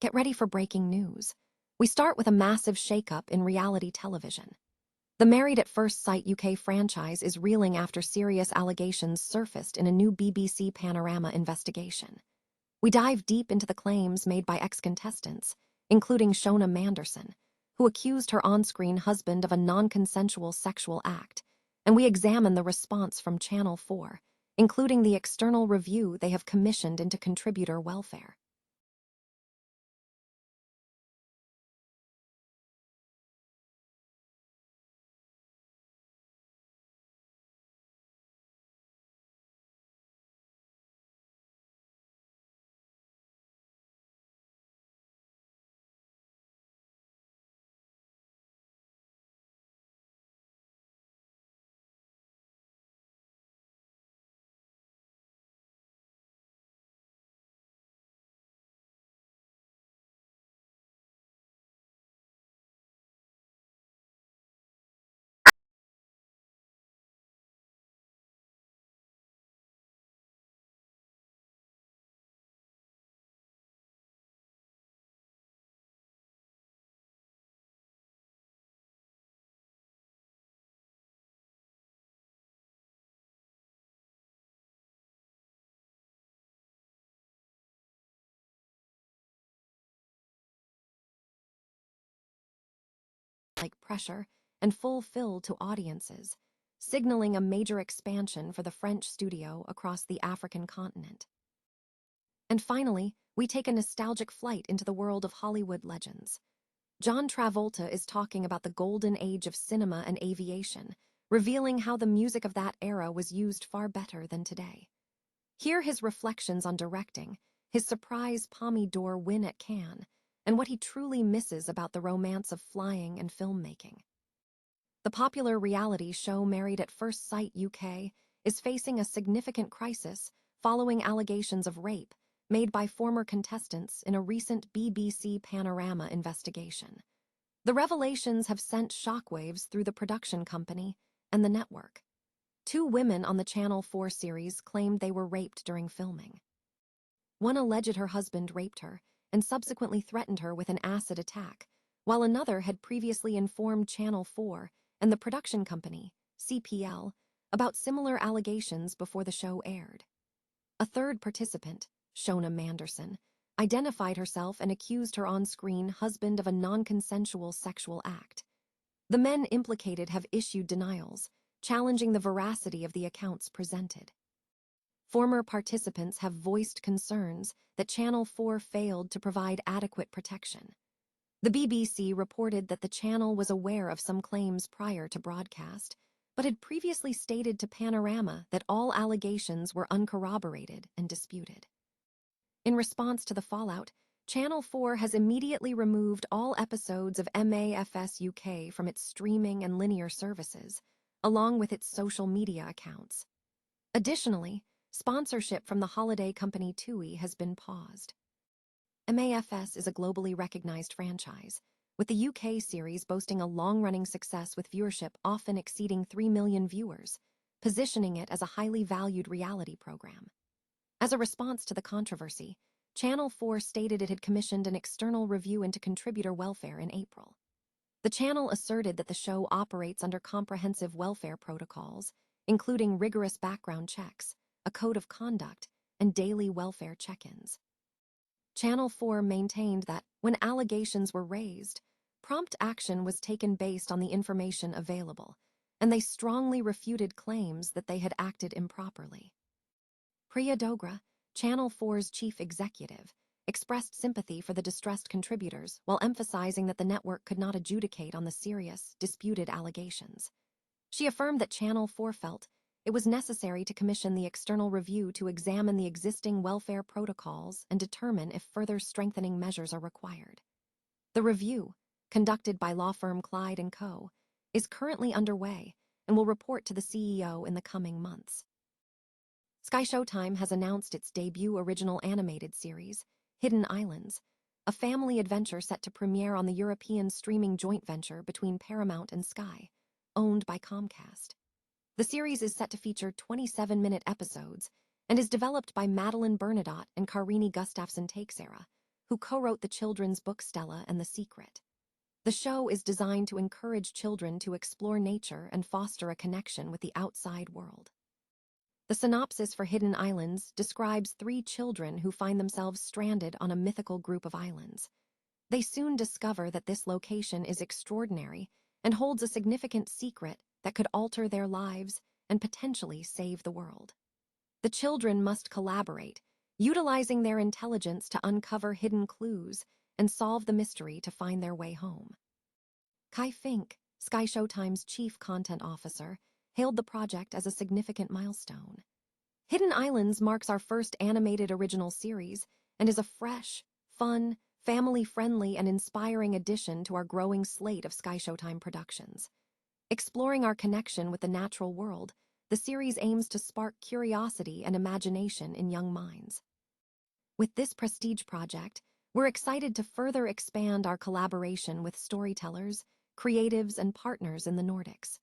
Get ready for breaking news. We start with a massive shakeup in reality television. The Married at First Sight UK franchise is reeling after serious allegations surfaced in a new BBC Panorama investigation. We dive deep into the claims made by ex-contestants, including Shona Manderson, who accused her on-screen husband of a non-consensual sexual act, and we examine the response from Channel 4, including the external review they have commissioned into contributor welfare. Like pressure and fulfilled to audiences, signaling a major expansion for the French studio across the African continent. And finally, we take a nostalgic flight into the world of Hollywood legends. John Travolta is talking about the golden age of cinema and aviation, revealing how the music of that era was used far better than today. Hear his reflections on directing, his surprise Palme d'Or win at Cannes, and what he truly misses about the romance of flying and filmmaking. The popular reality show Married at First Sight UK is facing a significant crisis following allegations of rape made by former contestants in a recent BBC Panorama investigation. The revelations have sent shockwaves through the production company and the network. 2 women on the Channel 4 series claimed they were raped during filming. One alleged her husband raped her and subsequently threatened her with an acid attack, while another had previously informed Channel 4 and the production company, CPL, about similar allegations before the show aired. A third participant, Shona Manderson, identified herself and accused her on-screen husband of a non-consensual sexual act. The men implicated have issued denials, challenging the veracity of the accounts presented. Former participants have voiced concerns that Channel 4 failed to provide adequate protection. The BBC reported that the channel was aware of some claims prior to broadcast, but had previously stated to Panorama that all allegations were uncorroborated and disputed. In response to the fallout, Channel 4 has immediately removed all episodes of MAFS UK from its streaming and linear services, along with its social media accounts. Additionally, sponsorship from the holiday company TUI has been paused. MAFS is a globally recognized franchise, with the UK series boasting a long-running success with viewership often exceeding 3 million viewers, positioning it as a highly valued reality program. As a response to the controversy, Channel 4 stated it had commissioned an external review into contributor welfare in April. The channel asserted that the show operates under comprehensive welfare protocols, including rigorous background checks, a code of conduct, and daily welfare check-ins. Channel 4 maintained that, when allegations were raised, prompt action was taken based on the information available, and they strongly refuted claims that they had acted improperly. Priya Dogra, Channel 4's chief executive, expressed sympathy for the distressed contributors while emphasizing that the network could not adjudicate on the serious, disputed allegations. She affirmed that Channel 4 felt it was necessary to commission the external review to examine the existing welfare protocols and determine if further strengthening measures are required. The review, conducted by law firm Clyde & Co., is currently underway and will report to the CEO in the coming months. SkyShowtime has announced its debut original animated series, Hidden Islands, a family adventure set to premiere on the European streaming joint venture between Paramount and Sky, owned by Comcast. The series is set to feature 27-minute episodes and is developed by Madeline Bernadotte and Karini Gustafsson Teixeira, who co-wrote the children's book Stella and the Secret. The show is designed to encourage children to explore nature and foster a connection with the outside world. The synopsis for Hidden Islands describes 3 children who find themselves stranded on a mythical group of islands. They soon discover that this location is extraordinary and holds a significant secret that could alter their lives and potentially save the world. The children must collaborate, utilizing their intelligence to uncover hidden clues and solve the mystery to find their way home. Kai Fink, SkyShowtime's chief content officer, hailed the project as a significant milestone. Hidden Islands marks our first animated original series and is a fresh, fun, family-friendly, and inspiring addition to our growing slate of SkyShowtime productions. Exploring our connection with the natural world, the series aims to spark curiosity and imagination in young minds. With this prestige project, we're excited to further expand our collaboration with storytellers, creatives, and partners in the Nordics.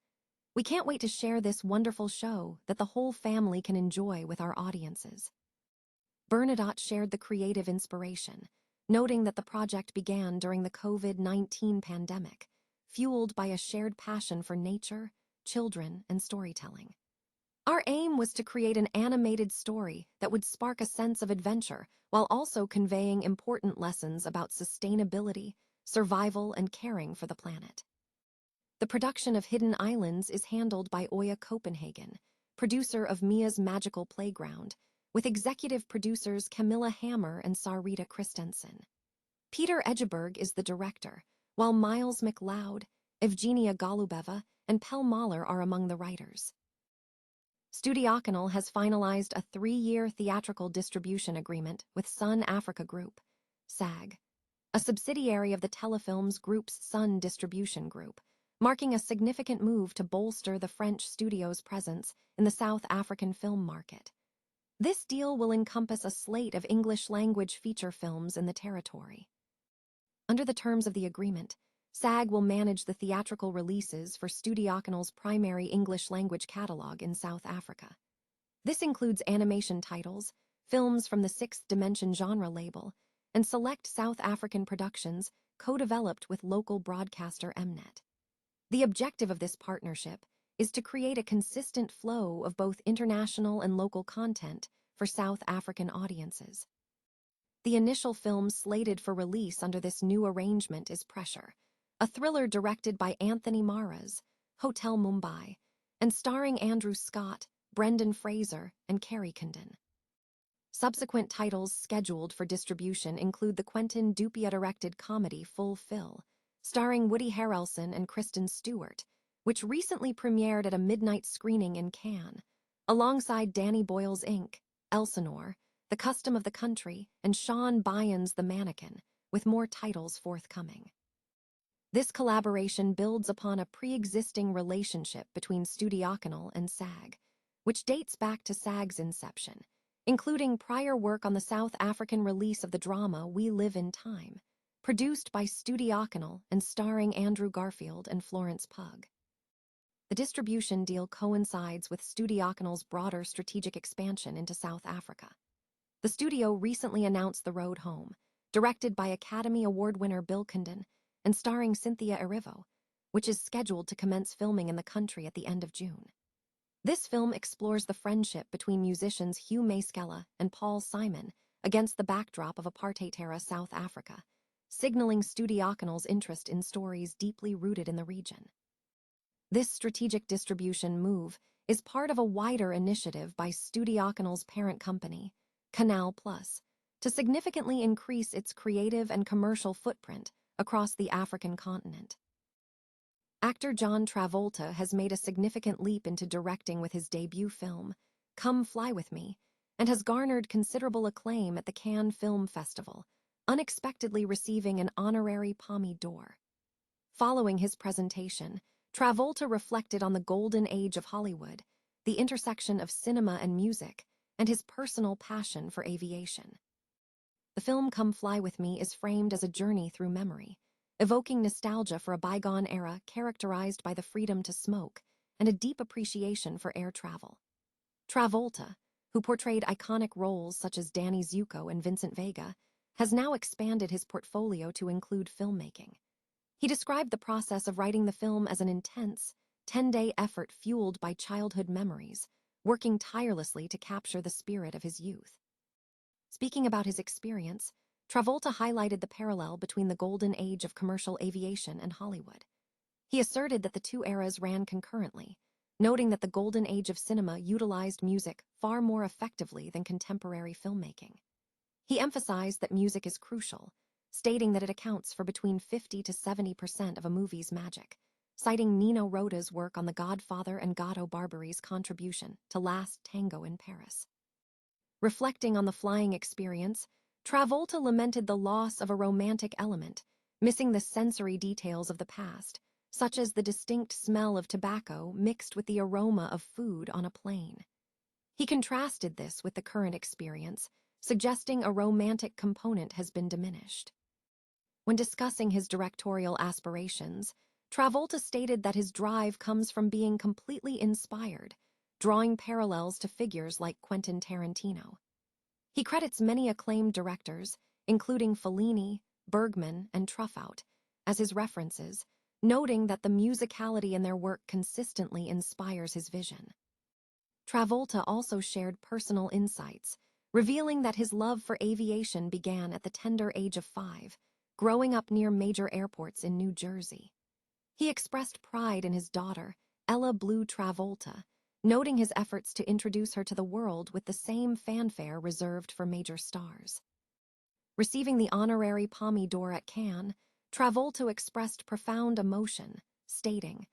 We can't wait to share this wonderful show that the whole family can enjoy with our audiences. Bernadotte shared the creative inspiration, noting that the project began during the COVID-19 pandemic, fueled by a shared passion for nature, children, and storytelling. Our aim was to create an animated story that would spark a sense of adventure while also conveying important lessons about sustainability, survival, and caring for the planet. The production of Hidden Islands is handled by Oya Copenhagen, producer of Mia's Magical Playground, with executive producers Camilla Hammer and Sarita Christensen. Peter Edgeberg is the director, while Miles McLeod, Evgenia Golubeva, and Pell Mahler are among the writers. Studiocanal has finalized a 3-year theatrical distribution agreement with Sun Africa Group, SAG, a subsidiary of the Telefilms Group's Sun Distribution Group, marking a significant move to bolster the French studio's presence in the South African film market. This deal will encompass a slate of English-language feature films in the territory. Under the terms of the agreement, SAG will manage the theatrical releases for Studiocanal's primary English-language catalog in South Africa. This includes animation titles, films from the Sixth Dimension genre label, and select South African productions co-developed with local broadcaster Mnet. The objective of this partnership is to create a consistent flow of both international and local content for South African audiences. The initial film slated for release under this new arrangement is Pressure, a thriller directed by Anthony Maras, Hotel Mumbai, and starring Andrew Scott, Brendan Fraser, and Carrie Condon. Subsequent titles scheduled for distribution include the Quentin Dupieux-directed comedy Full Fill, starring Woody Harrelson and Kristen Stewart, which recently premiered at a midnight screening in Cannes, alongside Danny Boyle's Inc., Elsinore, The Custom of the Country, and Sean Byon's The Mannequin, with more titles forthcoming. This collaboration builds upon a pre-existing relationship between Studiocanal and SAG, which dates back to SAG's inception, including prior work on the South African release of the drama We Live in Time, produced by Studiocanal and starring Andrew Garfield and Florence Pugh. The distribution deal coincides with Studiocanal's broader strategic expansion into South Africa. The studio recently announced The Road Home, directed by Academy Award winner Bill Condon and starring Cynthia Erivo, which is scheduled to commence filming in the country at the end of June. This film explores the friendship between musicians Hugh Masekela and Paul Simon against the backdrop of apartheid-era South Africa, signaling Studiocanal's interest in stories deeply rooted in the region. This strategic distribution move is part of a wider initiative by Studiocanal's parent company, Canal Plus, to significantly increase its creative and commercial footprint across the African continent. Actor John Travolta has made a significant leap into directing with his debut film, Come Fly With Me, and has garnered considerable acclaim at the Cannes Film Festival, unexpectedly receiving an honorary Palme d'Or. Following his presentation, Travolta reflected on the golden age of Hollywood, the intersection of cinema and music, and his personal passion for aviation. The film Come Fly With Me is framed as a journey through memory, evoking nostalgia for a bygone era characterized by the freedom to smoke and a deep appreciation for air travel. Travolta, who portrayed iconic roles such as Danny Zuko and Vincent Vega, has now expanded his portfolio to include filmmaking. He described the process of writing the film as an intense, 10-day effort fueled by childhood memories, working tirelessly to capture the spirit of his youth. Speaking about his experience, Travolta highlighted the parallel between the golden age of commercial aviation and Hollywood. He asserted that the two eras ran concurrently, noting that the golden age of cinema utilized music far more effectively than contemporary filmmaking. He emphasized that music is crucial, stating that it accounts for between 50 to 70% of a movie's magic, citing Nino Rota's work on The Godfather and Gato Barberi's contribution to Last Tango in Paris. Reflecting on the flying experience, Travolta lamented the loss of a romantic element, missing the sensory details of the past, such as the distinct smell of tobacco mixed with the aroma of food on a plane. He contrasted this with the current experience, suggesting a romantic component has been diminished. When discussing his directorial aspirations, Travolta stated that his drive comes from being completely inspired, drawing parallels to figures like Quentin Tarantino. He credits many acclaimed directors, including Fellini, Bergman, and Truffaut, as his references, noting that the musicality in their work consistently inspires his vision. Travolta also shared personal insights, revealing that his love for aviation began at the tender age of 5, growing up near major airports in New Jersey. He expressed pride in his daughter, Ella Blue Travolta, noting his efforts to introduce her to the world with the same fanfare reserved for major stars. Receiving the honorary Palme d'Or at Cannes, Travolta expressed profound emotion, stating,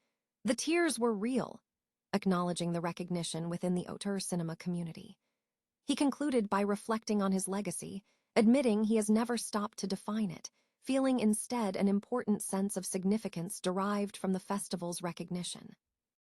"The tears were real," acknowledging the recognition within the auteur cinema community. He concluded by reflecting on his legacy, admitting he has never stopped to define it, feeling instead an important sense of significance derived from the festival's recognition.